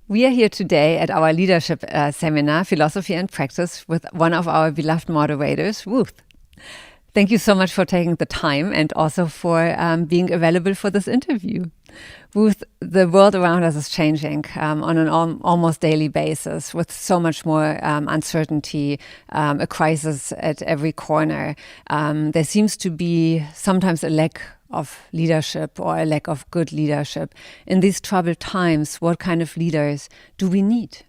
We are here today at our leadership seminar, Philosophy and Practice, with one of our beloved moderators, Ruth. Thank you so much for taking the time and also for being available for this interview. Ruth, the world around us is changing on an almost daily basis with so much more uncertainty, a crisis at every corner. There seems to be sometimes a lack of leadership or a lack of good leadership. In these troubled times, what kind of leaders do we need?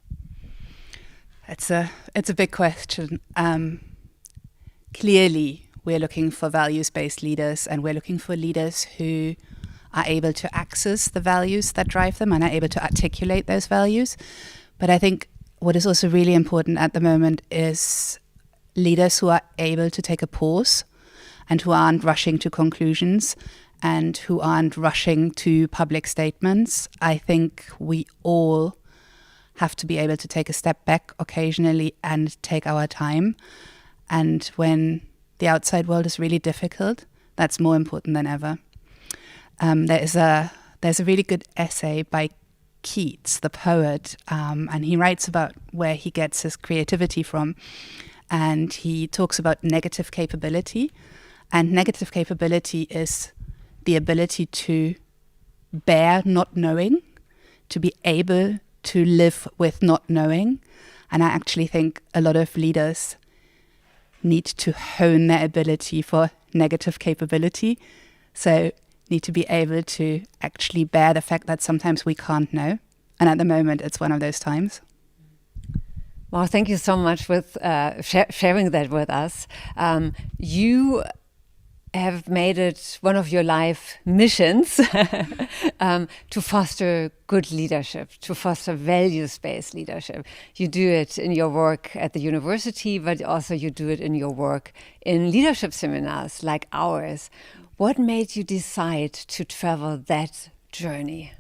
It's a big question. Clearly, we're looking for values-based leaders, and we're looking for leaders who are able to access the values that drive them and are able to articulate those values. But I think what is also really important at the moment is leaders who are able to take a pause and who aren't rushing to conclusions and who aren't rushing to public statements. I think we all have to be able to take a step back occasionally and take our time. And when the outside world is really difficult, that's more important than ever. There's a really good essay by Keat, the poet, and he writes about where he gets his creativity from. And he talks about negative capability. And negative capability is the ability to bear not knowing, to be able to live with not knowing. And I actually think a lot of leaders need to hone their ability for negative capability. So need to be able to actually bear the fact that sometimes we can't know. And at the moment, it's one of those times. Well, thank you so much for sharing that with us. You have made it one of your life missions to foster good leadership, to foster values-based leadership. You do it in your work at the university, but also you do it in your work in leadership seminars like ours. What made you decide to travel that journey?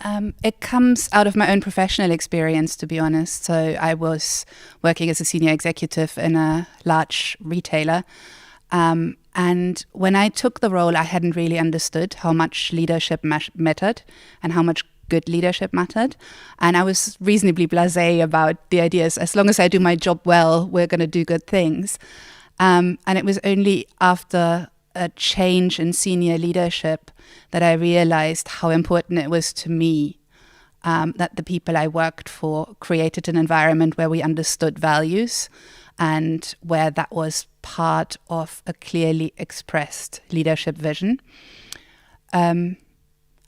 It comes out of my own professional experience, to be honest. So I was working as a senior executive in a large retailer. And when I took the role, I hadn't really understood how much leadership mattered and how much good leadership mattered. And I was reasonably blasé about the ideas, as long as I do my job well, we're going to do good things. And it was only after a change in senior leadership that I realized how important it was to me that the people I worked for created an environment where we understood values and where that was part of a clearly expressed leadership vision. In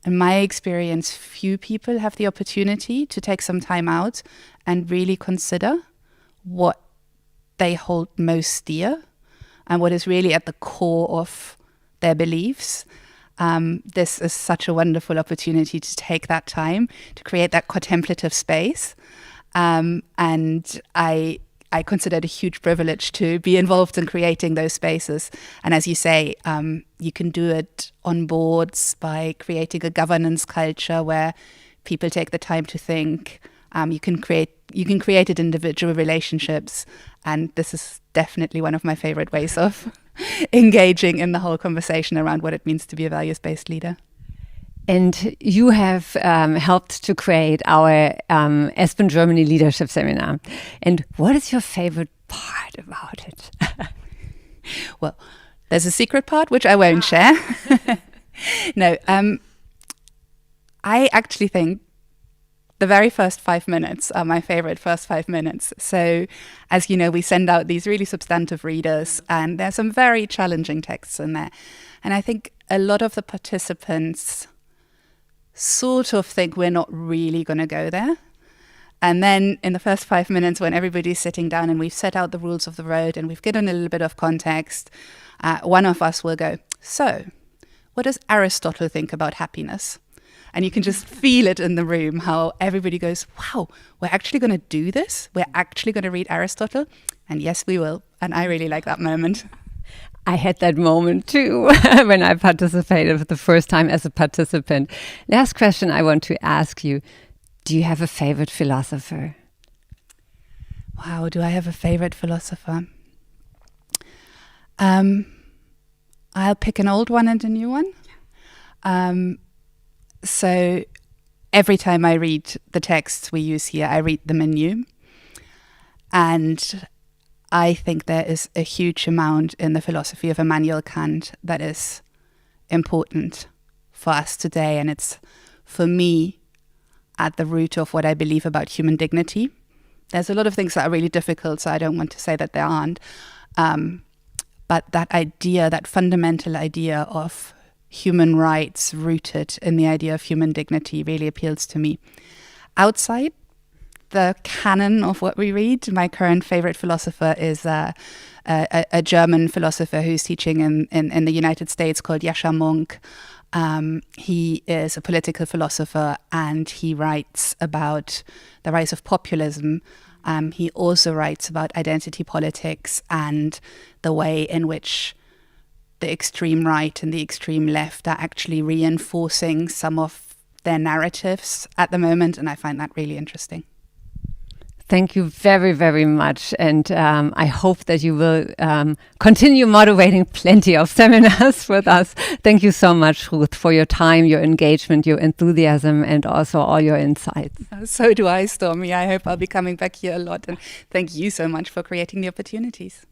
my experience, few people have the opportunity to take some time out and really consider what they hold most dear and what is really at the core of their beliefs. This is such a wonderful opportunity to take that time to create that contemplative space. And I consider it a huge privilege to be involved in creating those spaces. And as you say, you can do it on boards by creating a governance culture where people take the time to think. You can create it individual relationships. And this is definitely one of my favorite ways of engaging in the whole conversation around what it means to be a values-based leader. And you have helped to create our Aspen Germany Leadership Seminar. And what is your favorite part about it? Well, there's a secret part, which I won't share. No, I actually think the very first 5 minutes are my favorite first 5 minutes. So, as you know, we send out these really substantive readers, and there's some very challenging texts in there. And I think a lot of the participants sort of think we're not really going to go there. And then in the first 5 minutes, when everybody's sitting down and we've set out the rules of the road and we've given a little bit of context, one of us will go, so what does Aristotle think about happiness? And you can just feel it in the room, how everybody goes, wow, we're actually going to do this? We're actually going to read Aristotle? And yes, we will. And I really like that moment. I had that moment too when I participated for the first time as a participant. Last question I want to ask you. Do you have a favorite philosopher? Wow, do I have a favorite philosopher? I'll pick an old one and a new one. So every time I read the texts we use here, I read them anew. And I think there is a huge amount in the philosophy of Immanuel Kant that is important for us today. And it's, for me, at the root of what I believe about human dignity. There's a lot of things that are really difficult, so I don't want to say that there aren't. But that idea, that fundamental idea of human rights rooted in the idea of human dignity really appeals to me. Outside the canon of what we read, my current favorite philosopher is a German philosopher who's teaching in the United States called Yascha Mounk. He is a political philosopher and he writes about the rise of populism. He also writes about identity politics and the way in which the extreme right and the extreme left are actually reinforcing some of their narratives at the moment, and I find that really interesting. Thank you very, very much. And I hope that you will continue moderating plenty of seminars with us. Thank you so much, Ruth, for your time, your engagement, your enthusiasm, and also all your insights. So do I, Stormy. I hope I'll be coming back here a lot. And thank you so much for creating the opportunities.